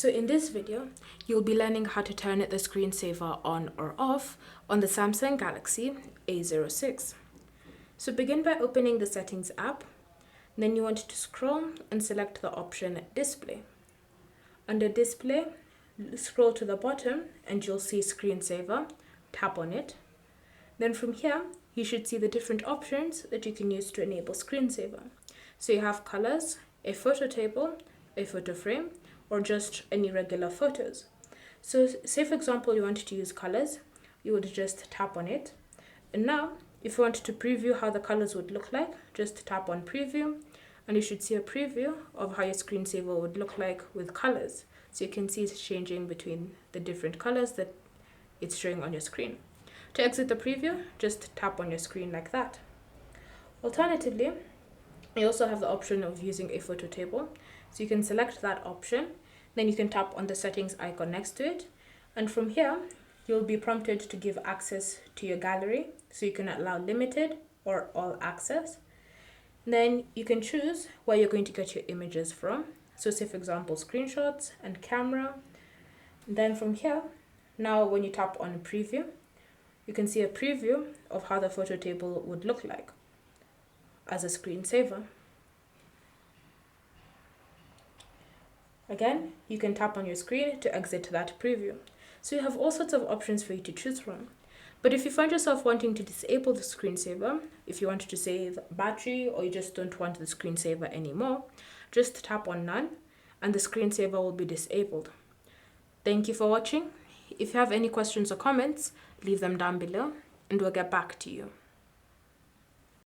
So in this video, you'll be learning how to turn the screensaver on or off on the Samsung Galaxy A06. So begin by opening the Settings app. Then you want to scroll and select the option Display. Under Display, scroll to the bottom and you'll see Screensaver. Tap on it. Then from here, you should see the different options that you can use to enable Screensaver. So you have colors, a photo table, a photo frame, or just any regular photos. So say for example you wanted to use colors, you would just tap on it. And now if you wanted to preview how the colors would look like, just tap on preview and you should see a preview of how your screensaver would look like with colors. So you can see it's changing between the different colors that it's showing on your screen. To exit the preview, just tap on your screen like that. Alternatively, you also have the option of using a photo table. So you can select that option, then you can tap on the settings icon next to it. And from here, you'll be prompted to give access to your gallery. So you can allow limited or all access. Then you can choose where you're going to get your images from. So say for example, screenshots and camera. Then from here, now when you tap on preview, you can see a preview of how the photo table would look like as a screensaver. Again, you can tap on your screen to exit that preview. So you have all sorts of options for you to choose from. But if you find yourself wanting to disable the screensaver, if you want to save battery or you just don't want the screensaver anymore, just tap on none and the screensaver will be disabled. Thank you for watching. If you have any questions or comments, leave them down below and we'll get back to you.